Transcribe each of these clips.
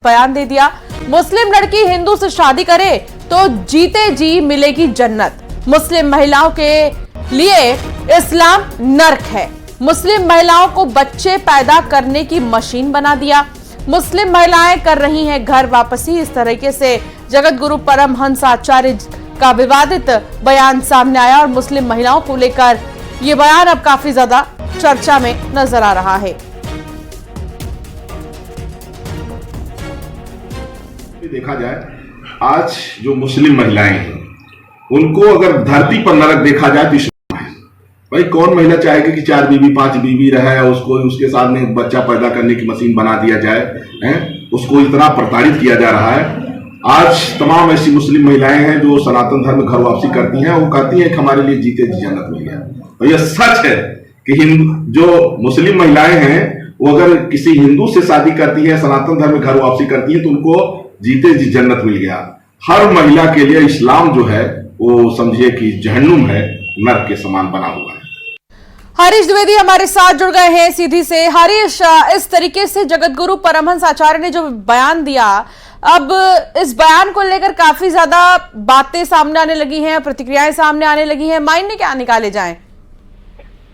बयान दे दिया। मुस्लिम लड़की हिंदू से शादी करे तो जीते जी मिलेगी जन्नत। मुस्लिम महिलाओं के लिए इस्लाम नर्क है। मुस्लिम महिलाओं को बच्चे पैदा करने की मशीन बना दिया। मुस्लिम महिलाएं कर रही हैं घर वापसी। इस तरीके से जगत गुरु परमहंस आचार्य का विवादित बयान सामने आया और मुस्लिम महिलाओं को लेकर यह बयान अब काफी ज्यादा चर्चा में नजर आ रहा है। देखा जाए, आज जो मुस्लिम महिलाएं हैं उनको अगर धरती पर नरक देखा जाए तो इस्लाम है। भाई कौन महिला चाहेगी कि 4 बीवी 5 बीवी रहे, उसको उसके साथ में बच्चा पैदा करने की मशीन बना दिया जाए, उसको इतना प्रताड़ित किया जा रहा है। आज तमाम ऐसी मुस्लिम महिलाएं हैं जो सनातन धर्म घर वापसी करती हैं। वो कहती हैं कि हमारे लिए जीते जी जन्नत मिल गया। और यह सच है कि जो मुस्लिम महिलाएं हैं वो अगर किसी हिंदू से शादी करती है, सनातन धर्म घर वापसी करती है तो उनको जीते जी जन्नत मिल गया। हर महिला के लिए इस्लाम जो है वो समझिए कि जहन्नुम है, नर्क के समान बना हुआ है। हरीश द्विवेदी हमारे साथ जुड़ गए हैं सीधी से। हरीश, इस तरीके से जगत गुरु परमहंस आचार्य ने जो बयान दिया, अब इस बयान को लेकर काफी ज्यादा बातें सामने आने लगी हैं, प्रतिक्रियाएं सामने आने लगी हैं। मायने क्या निकाले जाएं?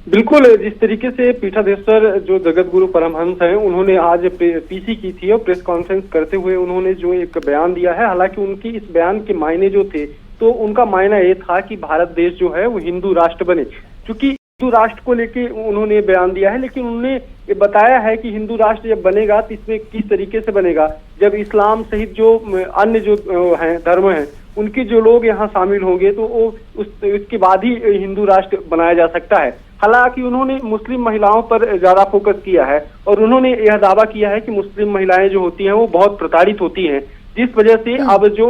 बिल्कुल, जिस तरीके से पीठाधीश्वर जो जगत गुरु परमहंस हैं उन्होंने आज पीसी की थी और प्रेस कॉन्फ्रेंस करते हुए उन्होंने जो एक बयान दिया है, हालांकि उनकी इस बयान के मायने जो थे तो उनका मायना ये था कि भारत देश जो है वो हिंदू राष्ट्र बने। क्योंकि हिंदू राष्ट्र को लेके उन्होंने बयान दिया है, लेकिन उन्होंने ये बताया है कि हिंदू राष्ट्र जब बनेगा तो इसमें किस तरीके से बनेगा, जब इस्लाम सहित जो अन्य जो हैं धर्म हैं उनके जो लोग यहाँ शामिल होंगे तो वो उसके बाद ही हिंदू राष्ट्र बनाया जा सकता है। हालांकि उन्होंने मुस्लिम महिलाओं पर ज्यादा फोकस किया है और उन्होंने यह दावा किया है कि मुस्लिम महिलाएं जो होती हैं वो बहुत प्रताड़ित होती हैं, जिस वजह से अब जो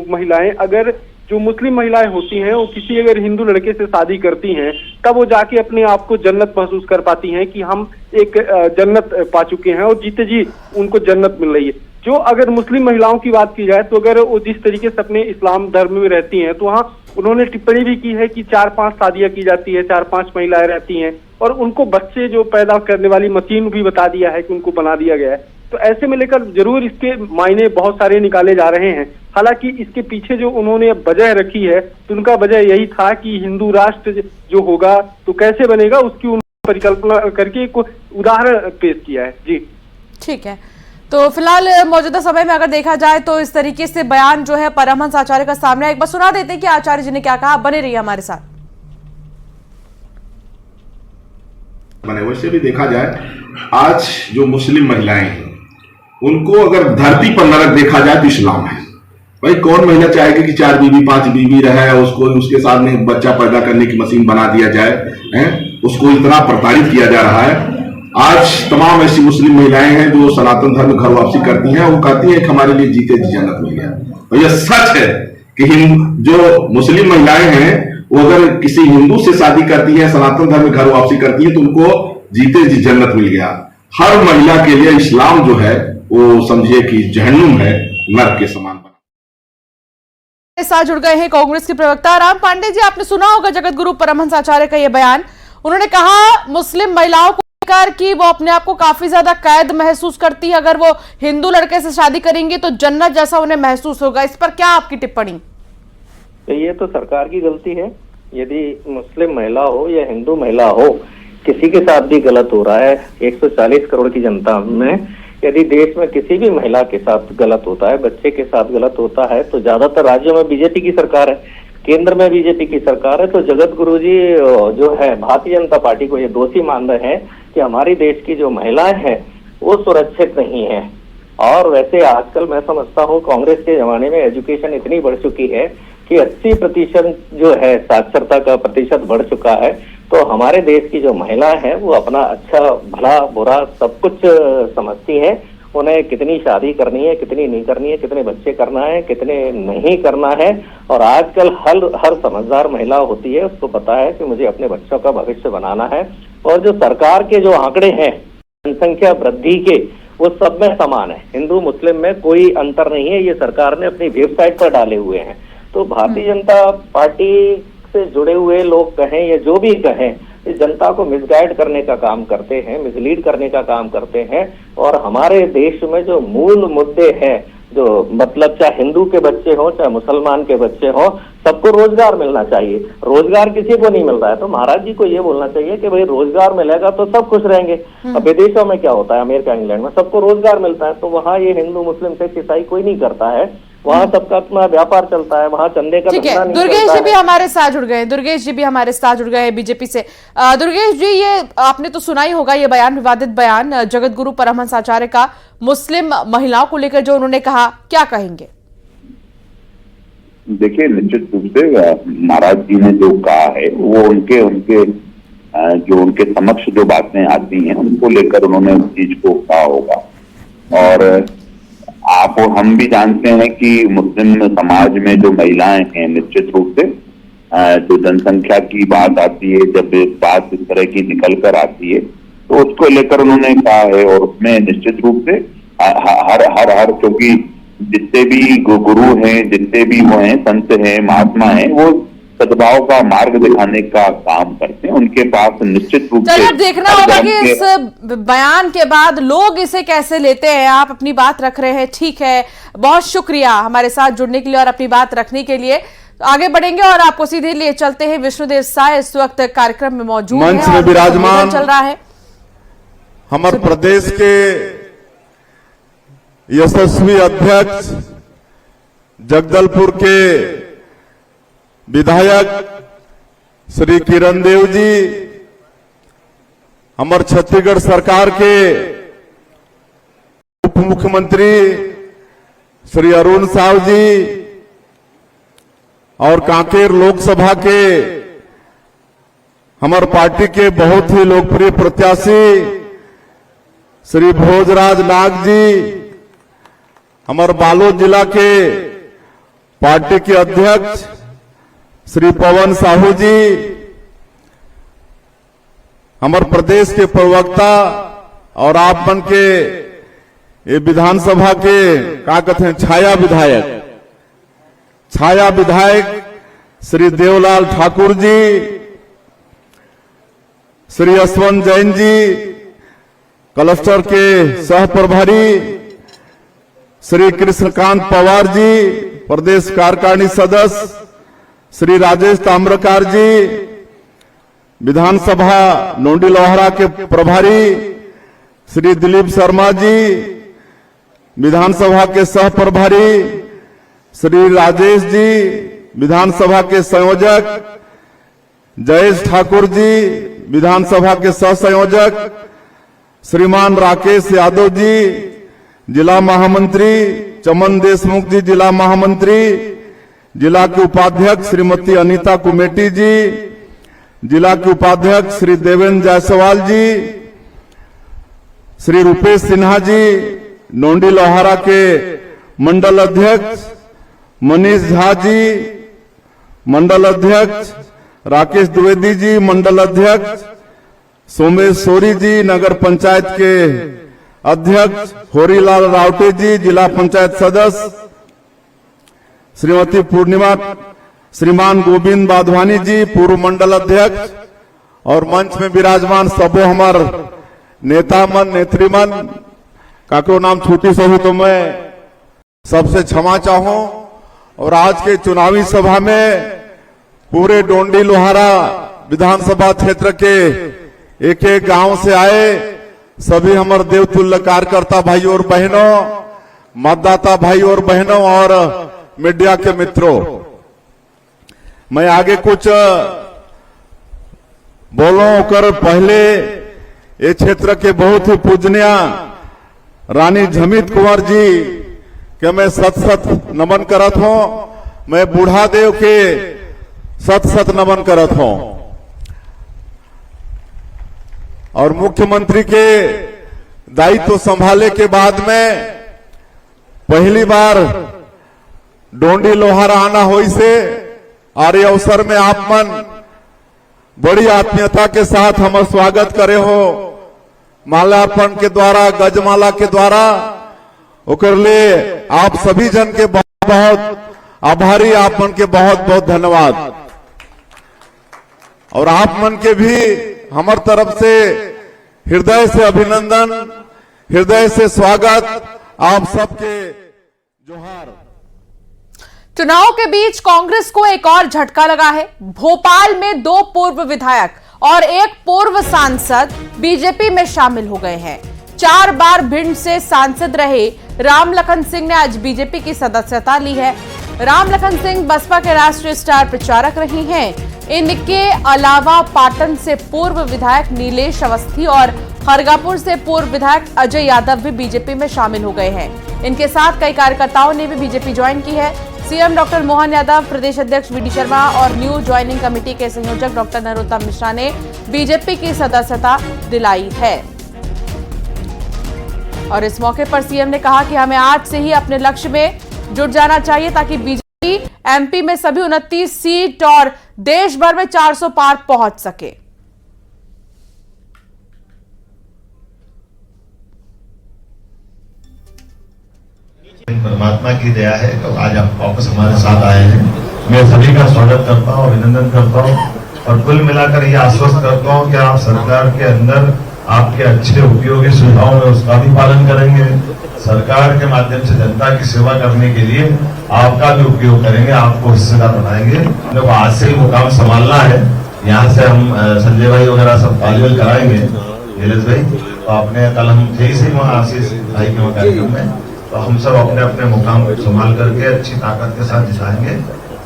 महिलाएं, अगर जो मुस्लिम महिलाएं होती हैं वो किसी अगर हिंदू लड़के से शादी करती हैं तब वो जाके अपने आप को जन्नत महसूस कर पाती हैं कि हम एक जन्नत पा चुके हैं और जीते जी उनको जन्नत मिल रही है। जो अगर मुस्लिम महिलाओं की बात की जाए तो अगर वो जिस तरीके से अपने इस्लाम धर्म में रहती हैं तो वहाँ उन्होंने टिप्पणी भी की है कि 4-5 शादियां की जाती है, 4-5 महिलाएं रहती हैं और उनको बच्चे जो पैदा करने वाली मशीन भी बता दिया है कि उनको बना दिया गया है। तो ऐसे में लेकर जरूर इसके मायने बहुत सारे निकाले जा रहे हैं। हालांकि इसके पीछे जो उन्होंने वजह रखी है तो उनका वजह यही था कि हिंदू राष्ट्र जो होगा तो कैसे बनेगा उसकी उन्होंने परिकल्पना करके एक उदाहरण पेश किया है। जी ठीक है, तो फिलहाल मौजूदा समय में अगर देखा जाए तो इस तरीके से बयान जो है परमहंस आचार्य का सामने, एक बार सुना देते हैं कि आचार्य जी ने क्या कहा। बने रहिए हमारे साथ। वैसे भी देखा जाए, आज जो मुस्लिम महिलाएं हैं उनको अगर धरती पर नरक देखा जाए तो इस्लाम है। भाई कौन महिला चाहेगी कि 4 बीवी 5 बीवी रहे, उसको उसके साथ में बच्चा पैदा करने की मशीन बना दिया जाए, उसको इतना प्रताड़ित किया जा रहा है। आज तमाम ऐसी मुस्लिम महिलाएं हैं जो सनातन धर्म घर वापसी करती हैं। वो कहती हैं कि हमारे लिए जीते जी जन्नत मिल गया। और यह सच है कि जो मुस्लिम महिलाएं हैं वो अगर किसी हिंदू से शादी करती है, सनातन धर्म घर वापसी करती है तो उनको जीते जी जन्नत मिल गया। हर महिला के लिए इस्लाम जो है वो समझिए कि जहन्नुम है, नर्क के समान बना। साथ जुड़ गए हैं कांग्रेस के प्रवक्ता राम पांडे जी। आपने सुना होगा जगत गुरु परमहंस आचार्य का यह बयान। उन्होंने कहा मुस्लिम महिलाओं को कि वो अपने आप को काफी ज्यादा कैद महसूस करती है, अगर वो हिंदू लड़के से शादी करेंगी तो जन्नत जैसा उन्हें महसूस होगा। इस पर क्या आपकी टिप्पणी? ये तो सरकार की गलती है। यदि मुस्लिम महिला हो या हिंदू महिला हो, किसी के साथ भी गलत हो रहा है, 140 करोड़ की जनता में यदि देश में किसी भी महिला के साथ गलत होता है, बच्चे के साथ गलत होता है, तो ज्यादातर राज्यों में बीजेपी की सरकार है, केंद्र में बीजेपी की सरकार है, तो जगत गुरु जी जो है भारतीय जनता पार्टी को ये दोषी मान रहे हैं कि हमारी देश की जो महिलाएं हैं वो सुरक्षित नहीं है। और वैसे आजकल मैं समझता हूँ कांग्रेस के जमाने में एजुकेशन इतनी बढ़ चुकी है कि 80% जो है साक्षरता का प्रतिशत बढ़ चुका है। तो हमारे देश की जो महिलाएं हैं वो अपना अच्छा भला बुरा सब कुछ समझती हैं। उन्हें कितनी शादी करनी है, कितनी नहीं करनी है, कितने बच्चे करना है, कितने नहीं करना है। और आजकल हर समझदार महिला होती है, उसको पता है कि मुझे अपने बच्चों का भविष्य बनाना है। और जो सरकार के जो आंकड़े हैं जनसंख्या वृद्धि के, वो सब में समान है, हिंदू मुस्लिम में कोई अंतर नहीं है। ये सरकार ने अपनी वेबसाइट पर डाले हुए हैं। तो भारतीय जनता पार्टी से जुड़े हुए लोग कहें या जो भी कहें, इस जनता को मिसगाइड करने का काम करते हैं, मिसलीड करने का काम करते हैं। और हमारे देश में जो मूल मुद्दे हैं, जो मतलब चाहे हिंदू के बच्चे हो चाहे मुसलमान के बच्चे हो, सबको रोजगार मिलना चाहिए। रोजगार किसी को नहीं मिल रहा है तो महाराज जी को ये बोलना चाहिए कि भाई रोजगार मिलेगा तो सब खुश रहेंगे। अब विदेशों में क्या होता है, अमेरिका इंग्लैंड में सबको रोजगार मिलता है, तो वहाँ ये हिंदू मुस्लिम सिख ईसाई कोई नहीं करता है, वहाँ सबका अपना व्यापार चलता है, वहाँ चंदे का ठीक है। दुर्गेश जी भी हमारे साथ जुड़ गए, दुर्गेश जी भी हमारे साथ जुड़ गए बीजेपी से। दुर्गेश जी, ये आपने तो सुना ही होगा ये बयान, विवादित बयान जगत गुरु परमहंस आचार्य का मुस्लिम महिलाओं को लेकर जो उन्होंने कहा, क्या कहेंगे? देखिए, निश्चित रूप से महाराज जी ने जो कहा है वो उनके समक्ष जो बातें आती हैं उनको लेकर उन्होंने उस चीज को कहा होगा। और आप और हम भी जानते हैं कि मुस्लिम समाज में जो महिलाएं हैं, निश्चित रूप से जो जनसंख्या की बात आती है, जब बात इस तरह की निकल कर आती है तो उसको लेकर उन्होंने कहा है। और उसमें निश्चित रूप से हर क्योंकि जितने भी गुरु हैं, जितने भी वो हैं, संत हैं, महात्मा हैं, वो सद्भाव का मार्ग दिखाने का काम करते हैं। उनके पास निश्चित रूप से देखना होगा कि इस बयान के बाद लोग इसे कैसे लेते हैं। आप अपनी बात रख रहे हैं, ठीक है, बहुत शुक्रिया हमारे साथ जुड़ने के लिए और अपनी बात रखने के लिए। आगे बढ़ेंगे और आपको सीधे लिए चलते हैं। विष्णुदेव साय इस वक्त कार्यक्रम में मौजूद मंच में विराजमान चल रहा है हमारे प्रदेश के यशस्वी अध्यक्ष, जगदलपुर के विधायक श्री किरण देव जी, हमारे छत्तीसगढ़ सरकार के उप मुख्यमंत्री श्री अरुण साव जी और कांकेर लोकसभा के हमारे पार्टी के बहुत ही लोकप्रिय प्रत्याशी श्री भोजराज नाग जी, हमारे बालोद जिला के पार्टी के अध्यक्ष श्री पवन साहू जी, हमारे प्रदेश के प्रवक्ता और आप मन के ये विधानसभा के क्या कहते हैं छाया विधायक श्री देवलाल ठाकुर जी, श्री यशवंत जैन जी, क्लस्टर के सह प्रभारी श्री कृष्णकांत पवार जी, प्रदेश कार्यकारिणी सदस्य श्री राजेश ताम्रकार जी, विधानसभा नोंडी लोहारा के प्रभारी श्री दिलीप शर्मा जी, विधानसभा के सह प्रभारी श्री राजेश जी, विधानसभा के संयोजक जयेश ठाकुर जी, विधानसभा के सह संयोजक श्रीमान राकेश यादव जी, जिला महामंत्री चमन देशमुख जी, जिला महामंत्री, जिला के उपाध्यक्ष श्रीमती अनीता कुमेटी जी, जिला के उपाध्यक्ष श्री देवेंद्र जायसवाल जी, श्री रूपेश सिन्हा जी, नोंडी लोहारा के मंडल अध्यक्ष मनीष झा जी, मंडल अध्यक्ष राकेश द्विवेदी जी, मंडल अध्यक्ष सोमेश सोरी जी, नगर पंचायत के अध्यक्ष होरीलाल रावटे जी, जिला पंचायत सदस्य श्रीमती पूर्णिमा, श्रीमान गोविंद बाधवानी जी, पूर्व मंडल अध्यक्ष, और मंच में विराजमान सबो हमार नेता मन, नेत्रीमन, काको नाम छूटी से हो तो मैं सबसे क्षमा चाहूं। और आज के चुनावी सभा में पूरे डोंडी लोहारा विधानसभा क्षेत्र के एक एक गांव से आए सभी हमारे देवतुल्य कार्यकर्ता भाई और बहनों, मतदाता भाई और बहनों और मीडिया के मित्रों, मैं आगे कुछ बोलूं कर पहले ये क्षेत्र के बहुत ही पूजनीय रानी झमित कुंवर जी के मैं सत नमन करत हूं। मैं बूढ़ा देव के सत नमन करत हूं। और मुख्यमंत्री के दायित्व संभाले के बाद में पहली बार डोंडी लोहारा आना होई से, और ये अवसर में आप मन बड़ी आत्मीयता के साथ हम स्वागत करे हो, माल्यार्पण के द्वारा, गजमाला के द्वारा। ओकर लिए आप सभी जन के बहुत बहुत आभारी, आप मन के बहुत बहुत धन्यवाद। और आप मन के भी हमार तरफ से हृदय से अभिनंदन, हृदय से स्वागत। आप सबके जोहार। चुनाव के बीच कांग्रेस को एक और झटका लगा है। भोपाल में 2 पूर्व विधायक और 1 पूर्व सांसद बीजेपी में शामिल हो गए हैं। 4 बार भिंड से सांसद रहे रामलखन सिंह ने आज बीजेपी की सदस्यता ली है। रामलखन सिंह बसपा के राष्ट्रीय स्टार प्रचारक रही हैं। इनके अलावा पाटन से पूर्व विधायक नीलेश अवस्थी और खरगापुर से पूर्व विधायक अजय यादव भी बीजेपी में शामिल हो गए हैं। इनके साथ कई कार्यकर्ताओं ने भी बीजेपी ज्वाइन की है। सीएम डॉक्टर मोहन यादव, प्रदेश अध्यक्ष वीडी शर्मा और न्यू ज्वाइनिंग कमेटी के संयोजक डॉक्टर नरोत्तम मिश्रा ने बीजेपी की सदस्यता दिलाई है। और इस मौके पर सीएम ने कहा कि हमें आज से ही अपने लक्ष्य में जुट जाना चाहिए ताकि बीजेपी एमपी में सभी 29 सीट और देश भर में 400 पार पहुंच सके। परमात्मा की दया है तो आज आप वापस हमारे साथ आए हैं। मैं सभी का स्वागत करता हूँ, अभिनंदन करता हूँ और कुल मिलाकर ये आश्वस्त करता हूँ कि आप सरकार के अंदर आपके अच्छे उपयोगी सुझाव में उसका भी पालन करेंगे। सरकार के माध्यम से जनता की सेवा करने के लिए आपका भी उपयोग करेंगे, आपको हिस्सेदार बनाएंगे। देखो आज से ही मुकाम संभालना है। यहाँ से हम संजय भाई वगैरह सब तालमेल कराएंगे, नीलेश भाई। तो आपने कल हम थे ही वहाँ आशीष भाई के वहाँ कार्यक्रम में, तो हम सब अपने अपने मुकाम संभाल करके अच्छी ताकत के साथ जिताएंगे।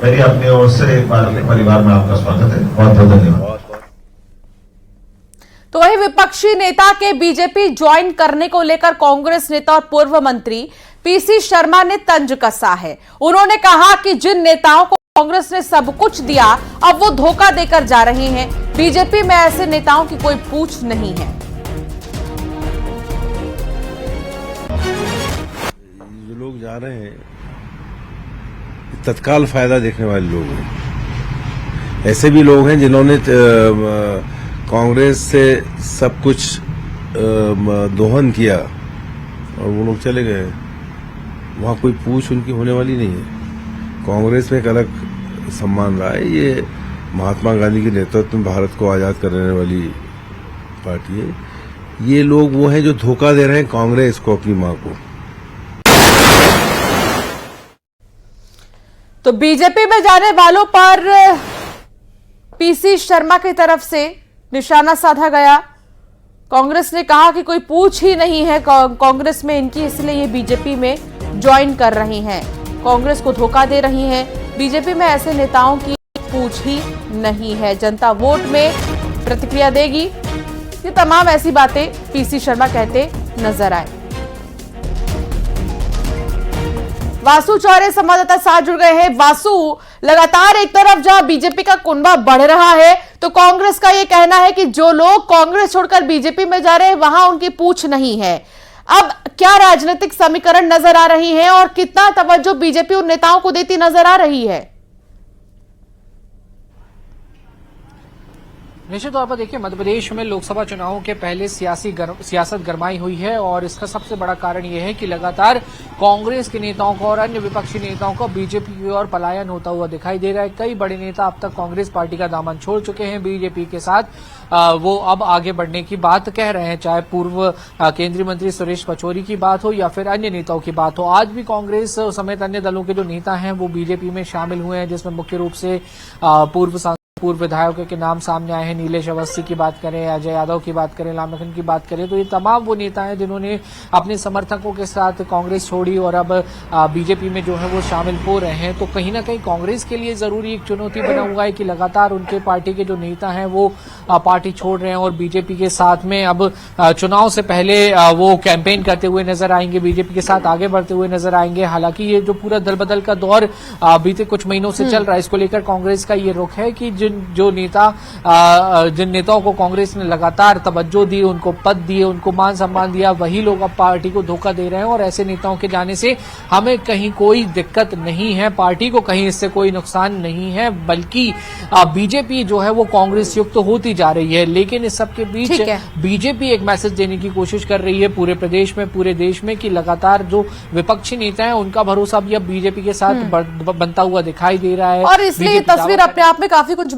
मेरी अपनी ओर से एक बार परिवार में आपका स्वागत है। बहुत बहुत धन्यवाद। तो वही विपक्षी नेता के बीजेपी ज्वाइन करने को लेकर कांग्रेस नेता और पूर्व मंत्री पीसी शर्मा ने तंज कसा है। उन्होंने कहा कि जिन नेताओं को कांग्रेस ने सब कुछ दिया अब वो धोखा देकर जा रहे हैं। बीजेपी में ऐसे नेताओं की कोई पूछ नहीं है। जो लोग जा रहे हैं तत्काल फायदा देखने वाले लोग हैं। ऐसे भी लोग हैं जिन्होंने कांग्रेस से सब कुछ दोहन किया और वो लोग चले गए। वहाँ कोई पूछ उनकी होने वाली नहीं है। कांग्रेस में एक अलग सम्मान रहा है। ये महात्मा गांधी के नेतृत्व में भारत को आज़ाद करने वाली पार्टी है। ये लोग वो हैं जो धोखा दे रहे हैं कांग्रेस को, अपनी माँ को। तो बीजेपी में जाने वालों पर पीसी शर्मा की तरफ से निशाना साधा गया। कांग्रेस ने कहा कि कोई पूछ ही नहीं है कांग्रेस में इनकी, इसलिए ये बीजेपी में ज्वाइन कर रही हैं। कांग्रेस को धोखा दे रही हैं। बीजेपी में ऐसे नेताओं की पूछ ही नहीं है। जनता वोट में प्रतिक्रिया देगी। ये तमाम ऐसी बातें पीसी शर्मा कहते नजर आए। वासु चौरे संवाददाता साथ जुड़ गए हैं। वासु, लगातार एक तरफ जहां बीजेपी का कुनबा बढ़ रहा है तो कांग्रेस का यह कहना है कि जो लोग कांग्रेस छोड़कर बीजेपी में जा रहे हैं वहां उनकी पूछ नहीं है। अब क्या राजनीतिक समीकरण नजर आ रही है और कितना तवज्जो बीजेपी उन नेताओं को देती नजर आ रही है? निश्चित तौर पर देखिए, मध्य प्रदेश में लोकसभा चुनावों के पहले सियासत गरमाई हुई है और इसका सबसे बड़ा कारण यह है कि लगातार कांग्रेस के नेताओं को और अन्य विपक्षी नेताओं को बीजेपी की ओर पलायन होता हुआ दिखाई दे रहा है। कई बड़े नेता अब तक कांग्रेस पार्टी का दामन छोड़ चुके हैं। बीजेपी के साथ वो अब आगे बढ़ने की बात कह रहे हैं, चाहे पूर्व केंद्रीय मंत्री सुरेश पचौरी की बात हो या फिर अन्य नेताओं की बात हो। आज भी कांग्रेस समेत अन्य दलों के जो नेता हैं वो बीजेपी में शामिल हुए हैं, जिसमें मुख्य रूप से पूर्व विधायकों के नाम सामने आए हैं। नीलेश अवस्थी की बात करें, अजय यादव की बात करें, रामलखन की बात करें, तो ये तमाम वो नेता हैं जिन्होंने अपने समर्थकों के साथ कांग्रेस छोड़ी और अब बीजेपी में जो है वो शामिल हो रहे हैं। तो कहीं ना कहीं कांग्रेस के लिए जरूरी एक चुनौती बना हुआ है कि लगातार उनके पार्टी के जो नेता हैं वो पार्टी छोड़ रहे हैं और बीजेपी के साथ में अब चुनाव से पहले वो कैंपेन करते हुए नजर आएंगे, बीजेपी के साथ आगे बढ़ते हुए नजर आएंगे। हालांकि ये जो पूरा दल बदल का दौर बीते कुछ महीनों से चल रहा है, इसको लेकर कांग्रेस का ये रुख है कि जिन नेताओं को कांग्रेस ने लगातार तवज्जो दी, उनको पद दिए, उनको मान सम्मान दिया, वही लोग अब पार्टी को धोखा दे रहे हैं। और ऐसे नेताओं के जाने से हमें कहीं कोई दिक्कत नहीं है, पार्टी को कहीं इससे कोई नुकसान नहीं है, बल्कि बीजेपी जो है वो कांग्रेस युक्त होती जा रही है। लेकिन इस सबके बीच बीजेपी एक मैसेज देने की कोशिश कर रही है पूरे प्रदेश में, पूरे देश में, कि लगातार जो विपक्षी नेता है उनका भरोसा भी अब बीजेपी के साथ बनता हुआ दिखाई दे रहा है। और इसलिए तस्वीर अपने आप में काफी कुछ